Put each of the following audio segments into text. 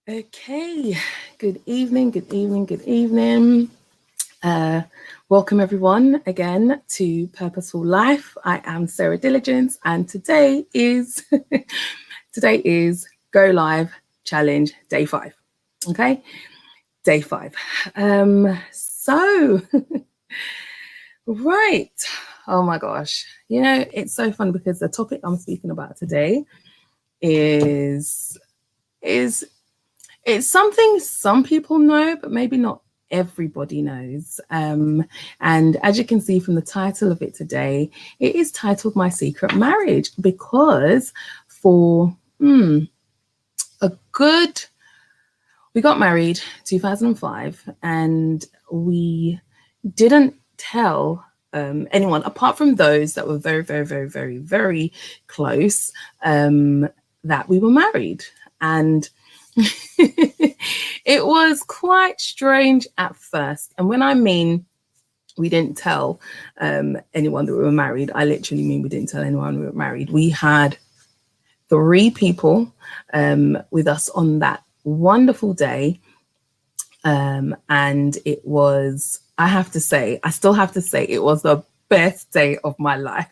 Okay, good evening, good evening, good evening. Welcome everyone again to Purposeful Life. I am Sarah Diligence, and today is today is Go Live Challenge Day 5. Okay, Day 5. So right. Oh my gosh. You know, it's so fun because the topic I'm speaking about today is it's something some people know, but maybe not everybody knows. And as you can see from the title of it today, it is titled My Secret Marriage, because for a good, we got married 2005, and we didn't tell anyone apart from those that were very, very, very, very, very close, that we were married. And it was quite strange at first. And when I mean we didn't tell anyone that we were married, I literally mean we didn't tell anyone we were married. We had 3 people with us on that wonderful day. And it was, I still have to say, it was the best day of my life.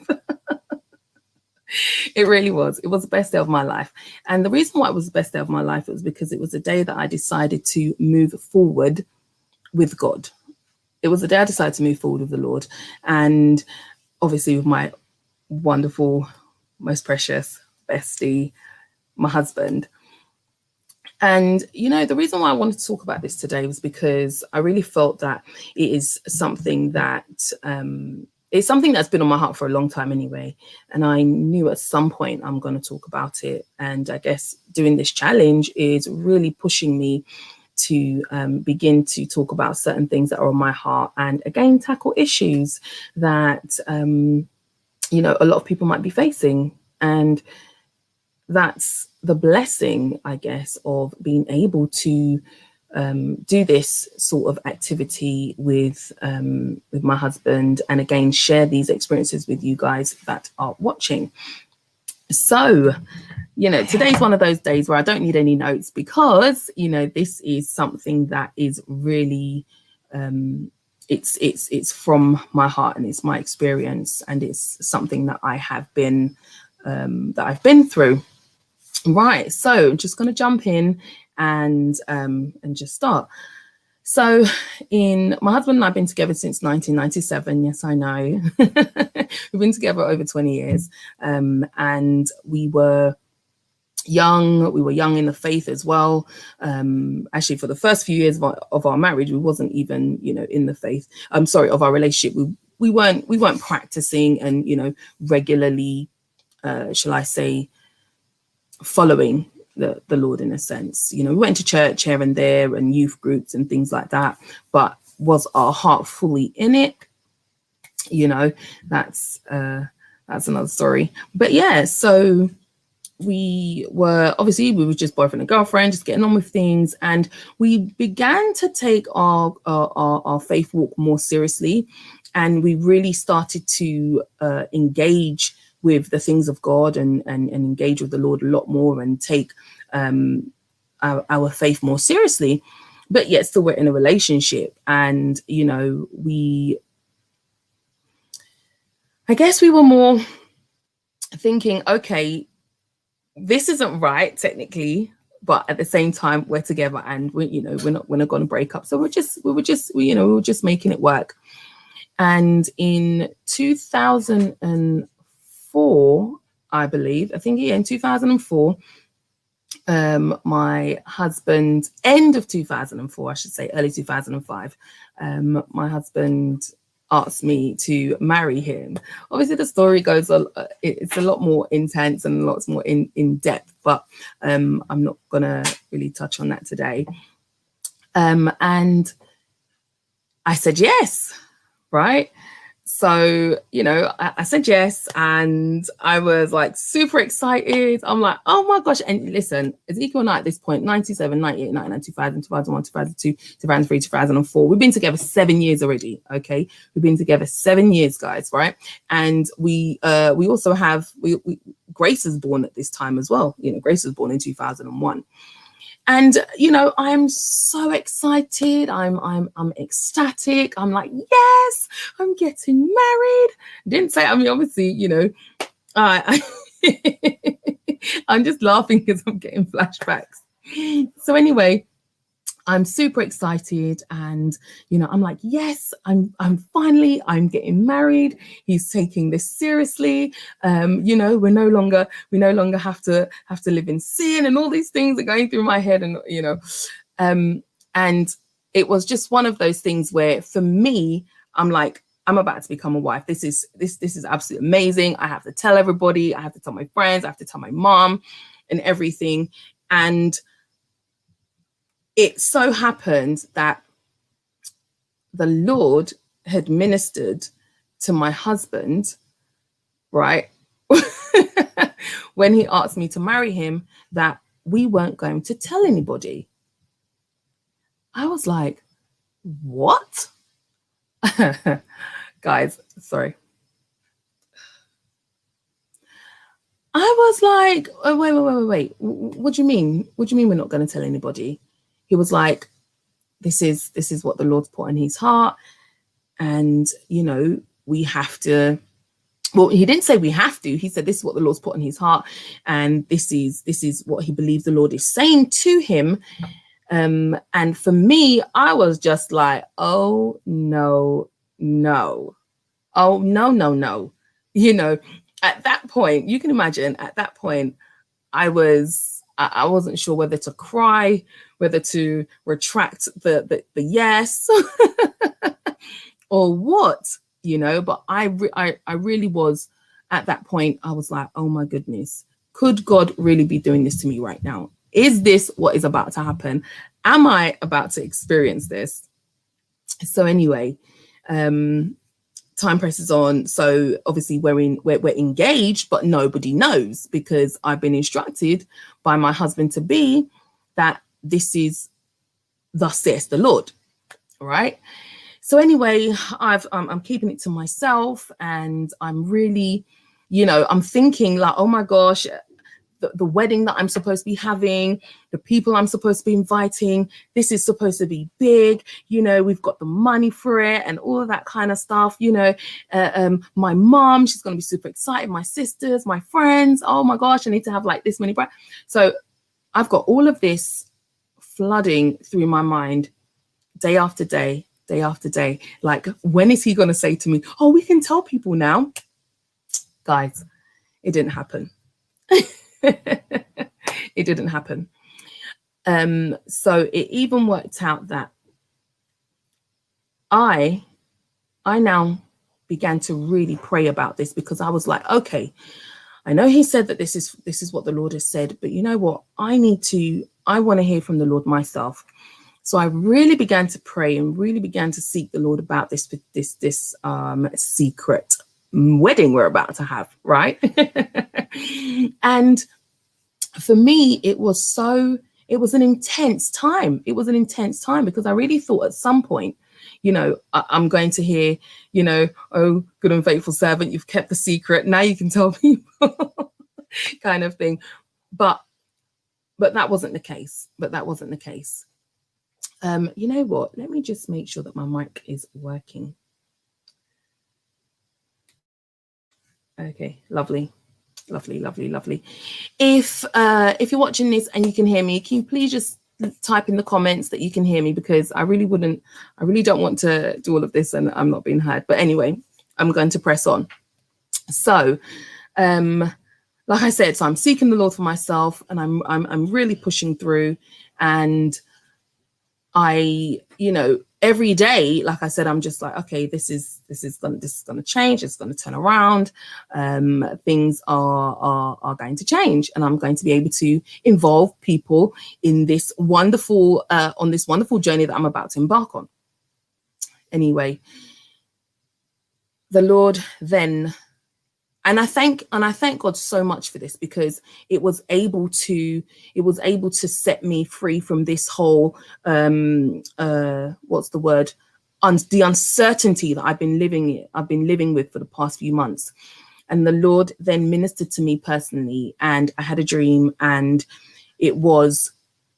It really was. It was the best day of my life. And the reason why it was the best day of my life was because it was a day that I decided to move forward with God. It was the day I decided to move forward with the Lord. And obviously with my wonderful, most precious bestie, my husband. And, you know, the reason why I wanted to talk about this today was because I really felt that it is something that it's something that's been on my heart for a long time anyway. And I knew at some point I'm going to talk about it. And I guess doing this challenge is really pushing me to begin to talk about certain things that are on my heart, and again, tackle issues that, you know, a lot of people might be facing. And that's the blessing, I guess, of being able to do this sort of activity with my husband, and again share these experiences with you guys that are watching. So, you know, today's one of those days where I don't need any notes, because, you know, this is something that is really it's from my heart, and it's my experience, and it's something that I have been that I've been through. Right, so I'm just going to jump in and just start. So my husband and I have been together since 1997. Yes, I know. We've been together over 20 years. And we were young. We were young in the faith as well. Actually, for the first few years of our marriage, we wasn't even, you know, in the faith. I'm sorry, of our relationship. We weren't practicing and, you know, regularly, shall I say, following the Lord in a sense. You know, we went to church here and there and youth groups and things like that, but was our heart fully in it? You know, that's another story. But yeah, so we were just boyfriend and girlfriend, just getting on with things, and we began to take our faith walk more seriously, and we really started to engage with the things of God and engage with the Lord a lot more, and take our faith more seriously. But yet still we're in a relationship, and, you know, I guess we were more thinking, okay, this isn't right technically, but at the same time we're together, and we're not going to break up. So we were just making it work. And in 2004, I believe, in 2004, my husband, end of 2004, I should say, early 2005, my husband asked me to marry him. Obviously, the story goes, it's a lot more intense and lots more in depth, but I'm not going to really touch on that today. And I said yes, right? So, you know, I said yes, and I was like super excited. I'm like, oh my gosh. And listen, Ezekiel and I at this point, 97, 98, 99, 2000, 2001, 2002, 2003, 2004. We've been together 7 years already. Okay. We've been together 7 years, guys. Right. And we also have, we Grace was born at this time as well. You know, Grace was born in 2001. And, you know, I'm so excited. I'm ecstatic. I'm like, yes, I'm getting married. Didn't say, I mean, obviously, you know, I'm just laughing because I'm getting flashbacks. So anyway, I'm super excited, and you know, I'm like, yes, I'm finally getting married. He's taking this seriously. You know, we no longer have to live in sin, and all these things are going through my head, and you know, and it was just one of those things where for me, I'm like, I'm about to become a wife. This is absolutely amazing. I have to tell everybody. I have to tell my friends. I have to tell my mom, and everything. And it so happened that the Lord had ministered to my husband, right, when he asked me to marry him, that we weren't going to tell anybody. I was like, what? Guys, sorry. I was like, oh, wait. What do you mean? What do you mean we're not going to tell anybody? He was like, this is what the Lord's put in his heart. And, you know, we have to, well, he didn't say we have to. He said, this is what the Lord's put in his heart. And this is what he believes the Lord is saying to him. And for me, I was just like, oh, no. Oh, no. You know, at that point, you can imagine at that point, I wasn't sure whether to cry, whether to retract the yes or what, you know, but I really was at that point. I was like, oh my goodness, could God really be doing this to me right now? Is this what is about to happen? Am I about to experience this? So anyway, time presses on. So obviously we're engaged, but nobody knows, because I've been instructed by my husband to be that this is thus says the Lord. All right. So anyway, I'm keeping it to myself, and I'm really, you know, I'm thinking like, oh my gosh, the wedding that I'm supposed to be having, the people I'm supposed to be inviting, this is supposed to be big, you know, we've got the money for it and all of that kind of stuff, you know. My mom, she's going to be super excited, my sisters, my friends, oh my gosh, I need to have like this many brides. So I've got all of this flooding through my mind day after day, like, when is he going to say to me, oh, we can tell people now? Guys, it didn't happen. It didn't happen. So it even worked out that I now began to really pray about this, because I was like, okay, I know he said that this is what the Lord has said, but you know what? I want to hear from the Lord myself. So I really began to pray and really began to seek the Lord about this secret wedding we're about to have, right? And for me, it was an intense time. It was an intense time, because I really thought at some point, you know, I'm going to hear, you know, oh, good and faithful servant, you've kept the secret, now you can tell people, kind of thing. But that wasn't the case. You know what? Let me just make sure that my mic is working. Okay, lovely. If you're watching this and you can hear me, can you please just type in the comments that you can hear me, because I really don't want to do all of this and I'm not being heard. But anyway, I'm going to press on. So, like I said, so I'm seeking the Lord for myself, and I'm really pushing through, and I, you know, every day, like I said, I'm just like, okay, this is going to change. It's going to turn around. Things are going to change, and I'm going to be able to involve people in this wonderful, on this wonderful journey that I'm about to embark on. Anyway, the Lord then, and I thank God so much for this, because it was able to set me free from this whole what's the word, the uncertainty that I've been living with for the past few months. And the Lord then ministered to me personally, and I had a dream, and it was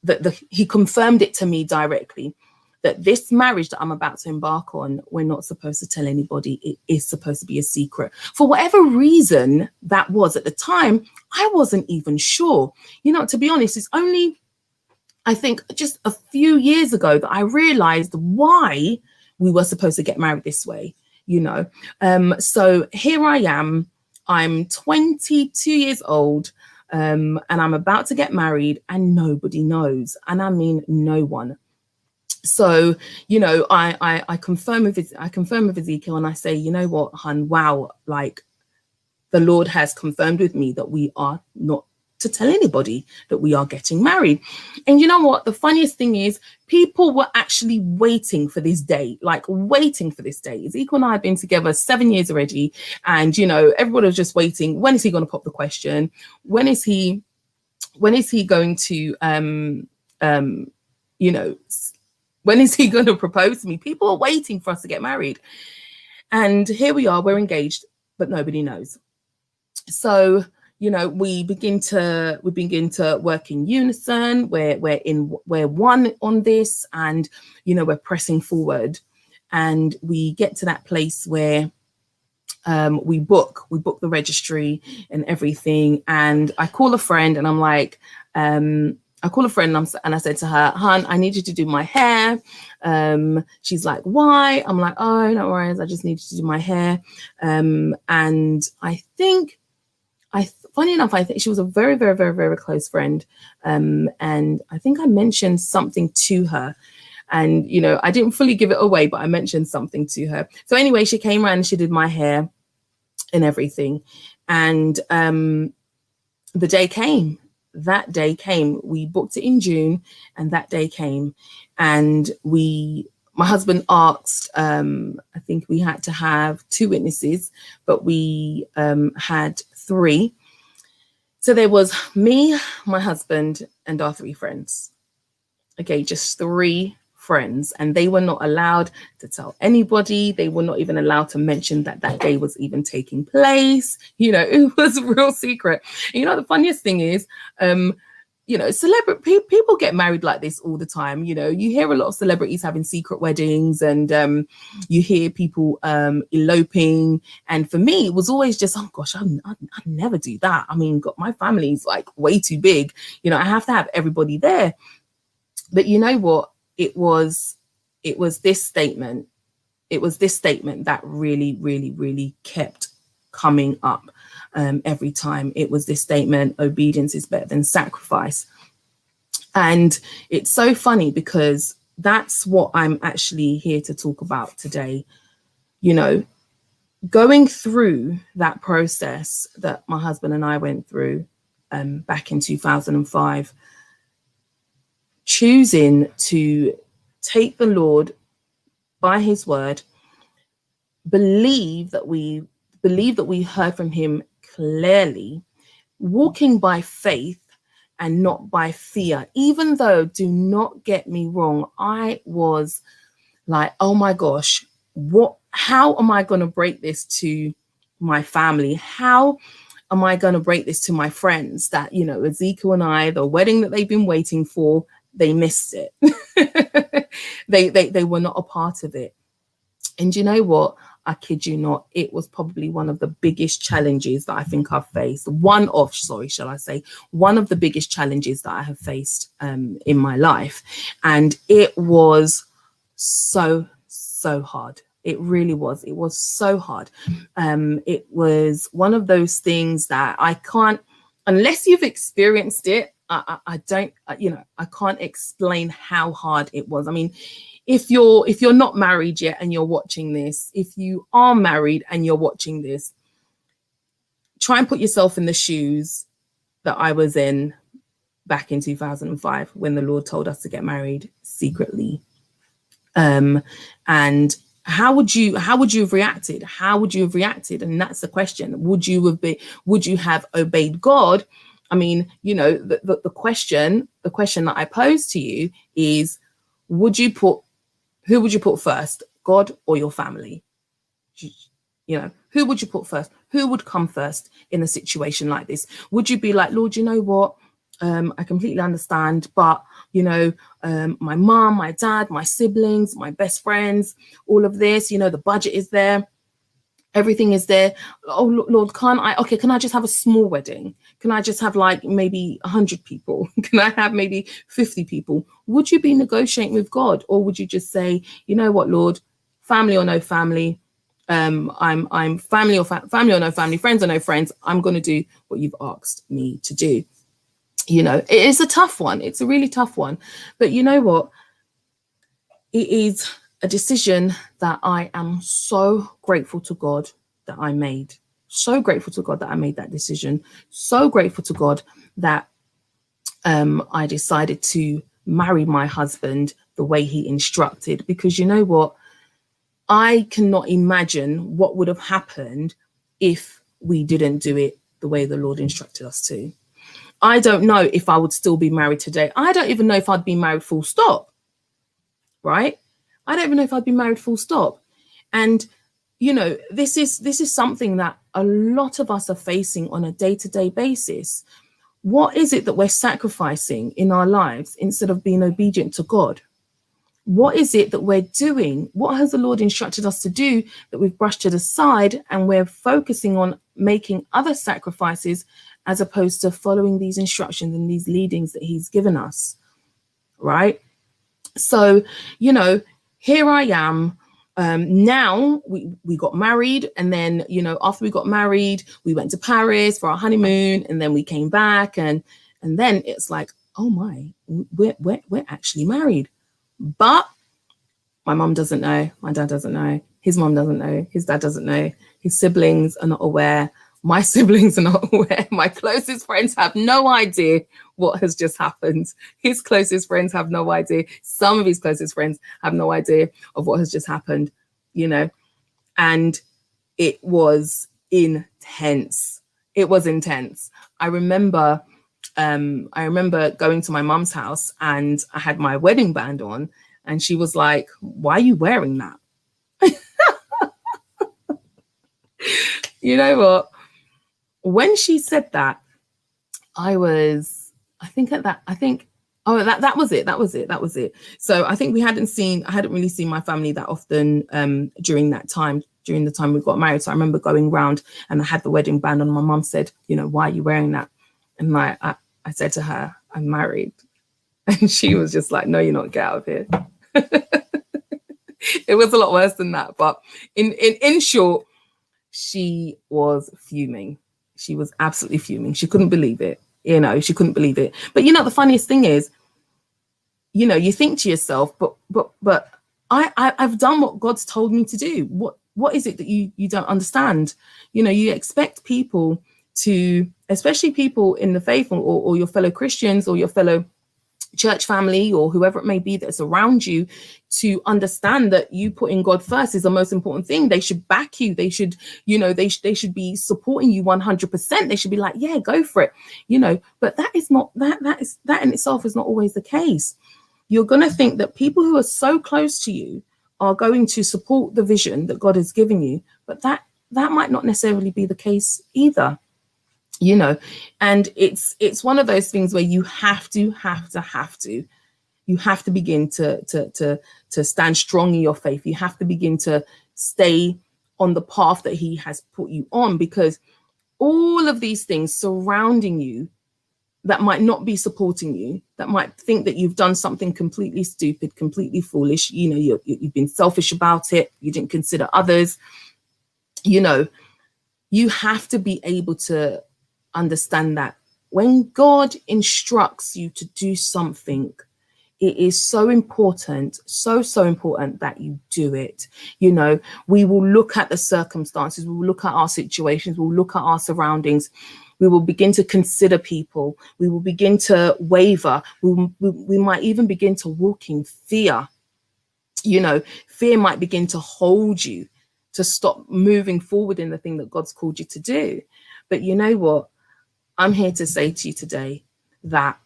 that he confirmed it to me directly, that this marriage that I'm about to embark on, we're not supposed to tell anybody. It is supposed to be a secret. For whatever reason that was at the time, I wasn't even sure. You know, to be honest, it's only, I think, just a few years ago that I realized why we were supposed to get married this way, you know. So here I am. I'm 22 years old. And I'm about to get married, and nobody knows. And I mean, no one. So, you know, I confirm with Ezekiel, and I say, you know what, hun, wow, like the Lord has confirmed with me that we are not to tell anybody that we are getting married. And you know what? The funniest thing is, people were actually waiting for this day, like waiting for this day. Ezekiel and I have been together 7 years already. And, you know, everybody was just waiting. When is he going to pop the question? When is he going to, you know, when is he going to propose to me? People are waiting for us to get married. And here we are, we're engaged, but nobody knows. So, you know, we begin to work in unison. We're one on this, and, you know, we're pressing forward, and we get to that place where we book the registry and everything. And I call a friend, and I'm like, and I said to her, hun, I need you to do my hair. She's like, why? I'm like, oh, no worries, I just need you to do my hair. And funny enough, I think she was a very, very, very, very close friend. And I think I mentioned something to her. And, you know, I didn't fully give it away, but I mentioned something to her. So anyway, she came around and she did my hair and everything. And the day came. That day came. We booked it in June, and that day came. And my husband asked, I think we had to have 2 witnesses, but we had 3. So there was me, my husband, and our 3 friends. Okay, just 3 friends. And they were not allowed to tell anybody. They were not even allowed to mention that that day was even taking place. You know, it was a real secret. And you know, the funniest thing is, you know, people get married like this all the time. You know, you hear a lot of celebrities having secret weddings, and you hear people eloping. And for me, it was always just, oh gosh, I'd never do that. I mean, God, my family's like way too big. You know, I have to have everybody there. But you know what? It was this statement. It was this statement that really, really, really kept coming up every time. It was this statement: obedience is better than sacrifice. And it's so funny, because that's what I'm actually here to talk about today. You know, going through that process that my husband and I went through back in 2005, choosing to take the Lord by his word, believe that we heard from him clearly, walking by faith and not by fear. Even though, do not get me wrong, I was like, oh my gosh, how am I going to break this to my family? How am I going to break this to my friends that, you know, Ezekiel and I, the wedding that they've been waiting for, they missed it. They were not a part of it. And you know what? I kid you not, it was probably one of the biggest challenges that I think I've faced. One of the biggest challenges that I have faced in my life. And it was so hard. It really was. It was so hard. It was one of those things that I can't, unless you've experienced it, I can't explain how hard it was. I mean, if you're not married yet and you're watching this, if you are married and you're watching this, try and put yourself in the shoes that I was in back in 2005 when the Lord told us to get married secretly. And how would you have reacted? How would you have reacted? And that's the question. Would you have obeyed God? I mean, you know, the question that I pose to you is, who would you put first, God or your family? You know, who would you put first? Who would come first in a situation like this? Would you be like, Lord, you know what? I completely understand, but my mom, my dad, my siblings, my best friends, all of this, the budget is there. Everything is there. Oh, Lord, can I just have a small wedding? Can I just have like maybe 100 people? Can I have maybe 50 people? Would you be negotiating with God? Or would you just say, you know what, Lord, family or no family, I'm family or family or no family, friends or no friends, I'm going to do what you've asked me to do. It is a tough one. It's a really tough one. But you know what? It is a decision that I am so grateful to God that I made. So grateful to God that I made that decision. So grateful to God that I decided to marry my husband the way he instructed. Because you know what? I cannot imagine what would have happened if we didn't do it the way the Lord instructed us to. I don't know if I would still be married today. I don't even know if I'd be married full stop. Right? I don't even know if I'd be married full stop. And, this is something that a lot of us are facing on a day-to-day basis. What is it that we're sacrificing in our lives instead of being obedient to God? What is it that we're doing? What has the Lord instructed us to do that we've brushed it aside, and we're focusing on making other sacrifices as opposed to following these instructions and these leadings that he's given us, right? So, here I am. Now we got married, and then, after we got married, we went to Paris for our honeymoon, and then we came back, and then it's like, oh my, we're actually married. But my mom doesn't know, my dad doesn't know, his mom doesn't know, his dad doesn't know, his siblings are not aware, my siblings are not aware, my closest friends have no idea what has just happened. His closest friends have no idea. Some of his closest friends have no idea of what has just happened, and it was intense. It was intense. I remember going to my mum's house, and I had my wedding band on, and she was like, why are you wearing that? You know what? When she said that, that was it. So I think I hadn't really seen my family that often during the time we got married. So I remember going round, and I had the wedding band on. My mum said, why are you wearing that? And I said to her, I'm married. And she was just like, no, you're not, get out of here. It was a lot worse than that. But in short, she was fuming. She was absolutely fuming. She couldn't believe it. She couldn't believe it. But the funniest thing is, you think to yourself, but I've done what God's told me to do. What is it that you don't understand? You expect people to, especially people in the faith, or your fellow Christians, or your fellow church family, or whoever it may be that's around you, to understand that you putting God first is the most important thing. They should back you. They should, they should be supporting you 100%. They should be like, yeah, go for it, but that in itself is not always the case. You're going to think that people who are so close to you are going to support the vision that God has given you, but that might not necessarily be the case either. And it's one of those things where you have to begin to stand strong in your faith. You have to begin to stay on the path that he has put you on, because all of these things surrounding you that might not be supporting you, that might think that you've done something completely stupid, completely foolish, you've been selfish about it, you didn't consider others, you have to be able to understand that when God instructs you to do something, it is so important, so important that you do it. We will look at the circumstances, we will look at our situations, we'll look at our surroundings, we will begin to consider people, we will begin to waver, we might even begin to walk in fear. Fear might begin to hold you to stop moving forward in the thing that God's called you to do. But you know what? I'm here to say to you today that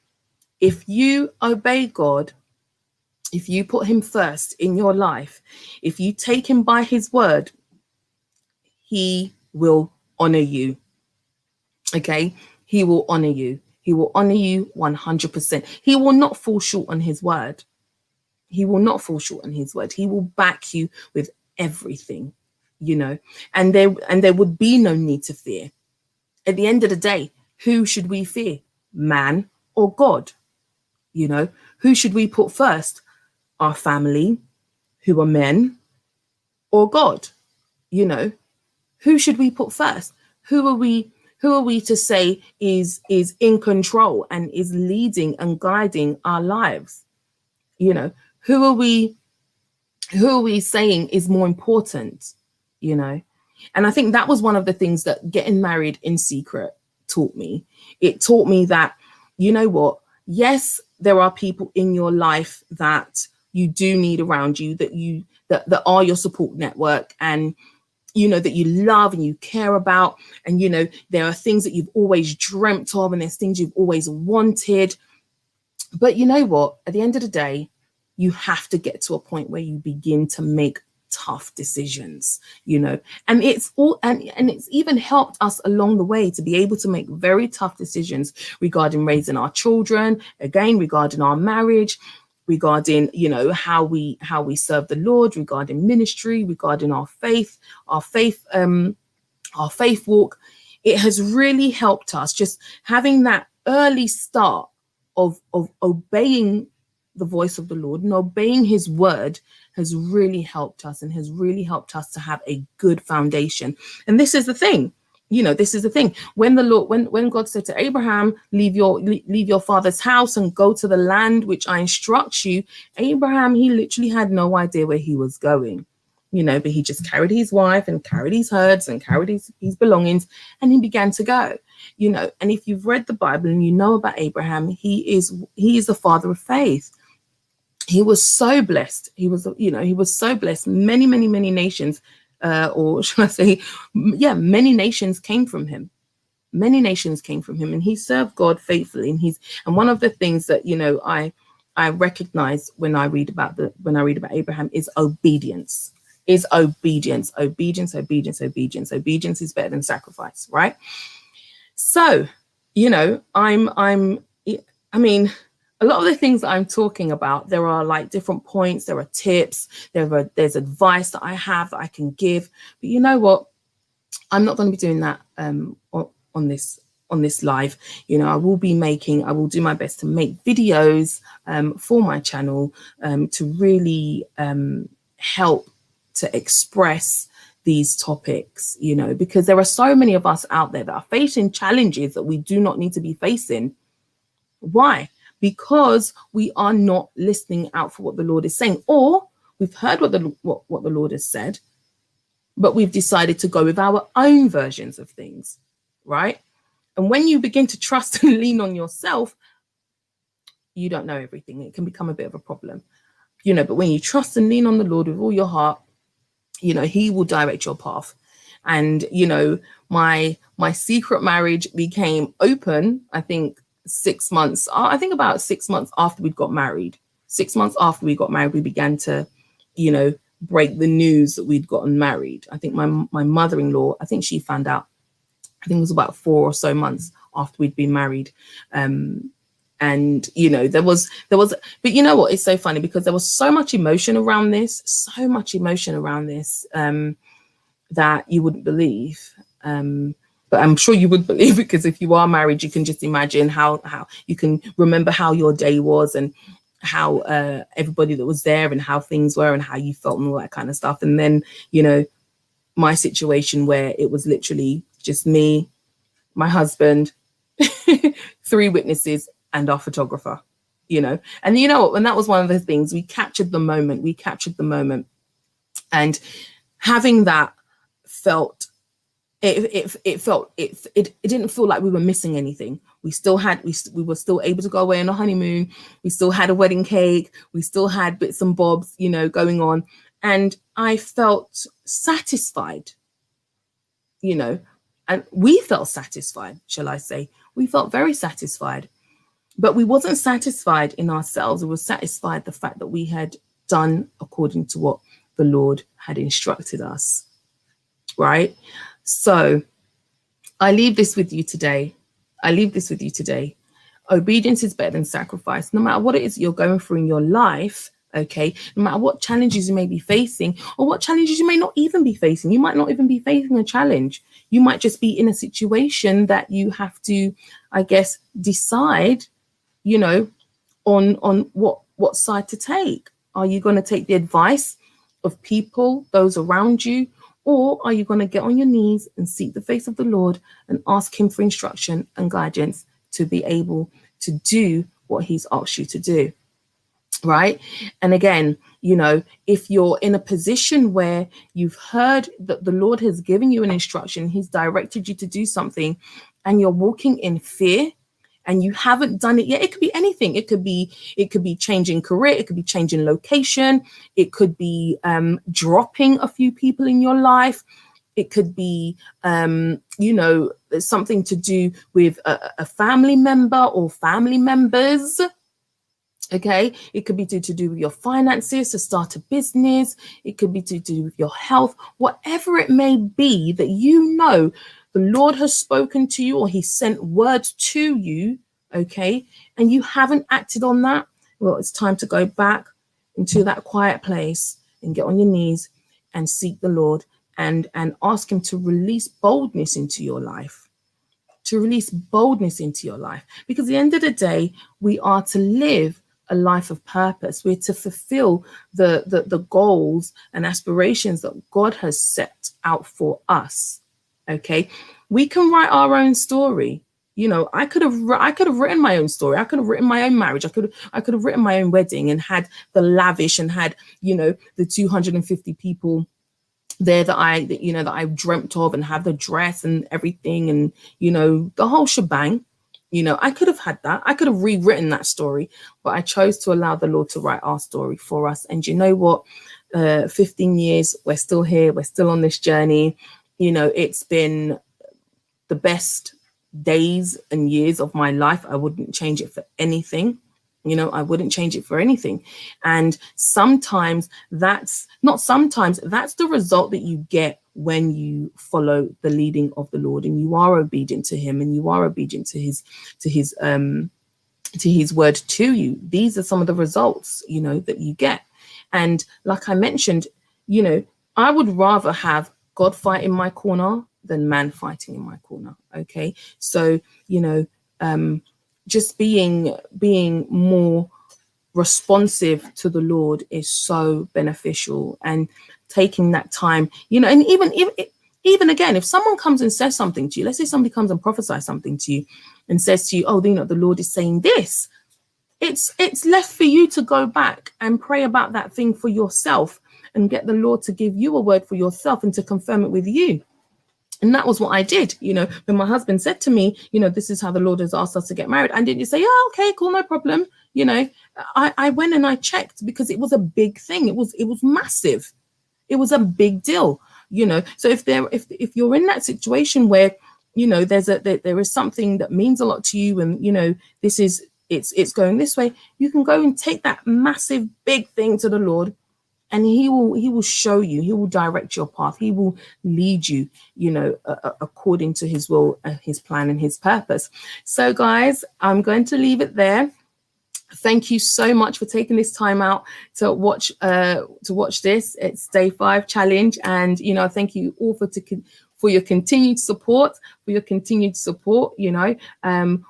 if you obey God, if you put him first in your life, if you take him by his word, he will honor you. Okay, he will honor you. He will honor you 100%. He will not fall short on his word. He will not fall short on his word. He will back you with everything, and there would be no need to fear. At the end of the day, who should we fear? Man or God? Who should we put first? Our family, who are men, or God? Who should we put first? Who are we to say is in control and is leading and guiding our lives? Who are we saying is more important? And I think that was one of the things that getting married in secret taught me. It taught me that, you know what? Yes, there are people in your life that you do need around you, that are your support network, and that you love and you care about, and there are things that you've always dreamt of, and there's things you've always wanted. But you know what? At the end of the day, you have to get to a point where you begin to make tough decisions, and it's even helped us along the way to be able to make very tough decisions regarding raising our children, again, regarding our marriage, regarding how we serve the Lord, regarding ministry, regarding our faith walk. It has really helped us, just having that early start of obeying the voice of the Lord and obeying his word has really helped us, and has really helped us to have a good foundation. And this is the thing, when God said to Abraham, leave your father's house and go to the land which I instruct you, Abraham, he literally had no idea where he was going, but he just carried his wife and carried his herds and carried his belongings, and he began to go. And if you've read the Bible and you know about Abraham, he is the father of faith. He was so blessed. He was so blessed. Many, many, many nations, or should I say, many nations came from him. Many nations came from him, and he served God faithfully. And one of the things that I recognize when I read about Abraham is obedience. Obedience is better than sacrifice, right? So, a lot of the things that I'm talking about, there are like different points, there are tips, there's advice that I have that I can give. But you know what? I'm not going to be doing that on this live. I will do my best to make videos for my channel to really help to express these topics, because there are so many of us out there that are facing challenges that we do not need to be facing. Why? Because we are not listening out for what the Lord is saying, or we've heard what the Lord has said, but we've decided to go with our own versions of things, right? And when you begin to trust and lean on yourself, you don't know everything. It can become a bit of a problem, but when you trust and lean on the Lord with all your heart, he will direct your path. And, my secret marriage became open, I think about 6 months after we'd got married. 6 months after we got married, we began to, break the news that we'd gotten married. I think my mother-in-law, I think she found out, I think it was about 4 or so months after we'd been married. And, there was, but you know what? It's so funny because there was so much emotion around this, that you wouldn't believe. But I'm sure you would believe, because if you are married, you can just imagine how you can remember how your day was, and how everybody that was there and how things were and how you felt and all that kind of stuff. And then, my situation where it was literally just me, my husband, 3 witnesses and our photographer, and you know what, and that was one of the things, we captured the moment, and having that felt, it didn't feel like we were missing anything. We were still able to go away on a honeymoon. We still had a wedding cake. We still had bits and bobs, going on. And I felt satisfied, and we felt satisfied, shall I say. We felt very satisfied, but we wasn't satisfied in ourselves. We were satisfied the fact that we had done according to what the Lord had instructed us, right? So I leave this with you today. I leave this with you today. Obedience is better than sacrifice. No matter what it is you're going through in your life, okay, no matter what challenges you may be facing, or what challenges you may not even be facing, you might not even be facing a challenge. You might just be in a situation that you have to, I guess, decide, you know, on what side to take. Are you going to take the advice of people, those around you, or are you going to get on your knees and seek the face of the Lord and ask him for instruction and guidance to be able to do what he's asked you to do? Right. And again, if you're in a position where you've heard that the Lord has given you an instruction, he's directed you to do something, and you're walking in fear and you haven't done it yet, it could be anything. It could be changing career, it could be changing location, it could be dropping a few people in your life. It could be, something to do with a family member or family members. Okay, it could be to do with your finances, to start a business. It could be to do with your health, whatever it may be that the Lord has spoken to you, or he sent words to you, okay, and you haven't acted on that. Well, it's time to go back into that quiet place and get on your knees and seek the Lord and ask him to release boldness into your life. Because at the end of the day, we are to live a life of purpose. We're to fulfill the goals and aspirations that God has set out for us. Okay, we can write our own story. I could have written my own story. I could have written my own marriage. I could have written my own wedding and had the lavish and had the 250 people there that I dreamt of, and have the dress and everything, and the whole shebang. I could have had that. I could have rewritten that story, but I chose to allow the Lord to write our story for us. And you know what? 15 years, we're still here. We're still on this journey. It's been the best days and years of my life. I wouldn't change it for anything. I wouldn't change it for anything. And that's the result that you get when you follow the leading of the Lord and you are obedient to him and you are obedient to his word to you. These are some of the results, that you get. And like I mentioned, I would rather have God fight in my corner than man fighting in my corner. Okay. So, just being more responsive to the Lord is so beneficial, and taking that time, and even again, if someone comes and says something to you, let's say somebody comes and prophesies something to you and says to you, oh, the Lord is saying this, it's left for you to go back and pray about that thing for yourself and get the Lord to give you a word for yourself and to confirm it with you. And that was what I did, when my husband said to me, this is how the Lord has asked us to get married. I didn't just say, oh, okay, cool, no problem. I went and I checked, because it was a big thing. It was massive. It was a big deal, So if you're in that situation where, there is something that means a lot to you, and, it's going this way, you can go and take that massive, big thing to the Lord. And he will show you, he will direct your path. He will lead you, according to his will, his plan and his purpose. So guys, I'm going to leave it there. Thank you so much for taking this time out to watch this. It's day 5 challenge. And, thank you all for your continued support,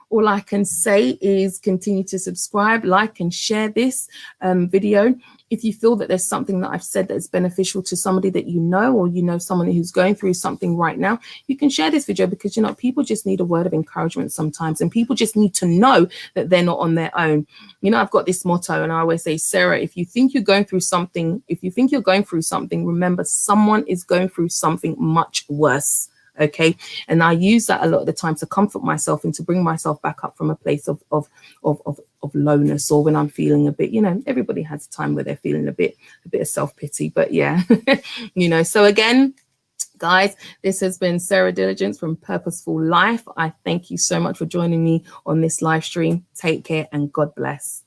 all I can say is continue to subscribe, like, and share this video. If you feel that there's something that I've said that is beneficial to somebody that or someone who's going through something right now, you can share this video, because people just need a word of encouragement sometimes, and people just need to know that they're not on their own. I've got this motto, and I always say, Sarah, if you think you're going through something, remember someone is going through something much worse. Okay. And I use that a lot of the time to comfort myself and to bring myself back up from a place of lowness, or when I'm feeling a bit, everybody has a time where they're feeling a bit of self-pity, but yeah, so again, guys, this has been Sarah Diligence from Purposeful Life. I thank you so much for joining me on this live stream. Take care and God bless.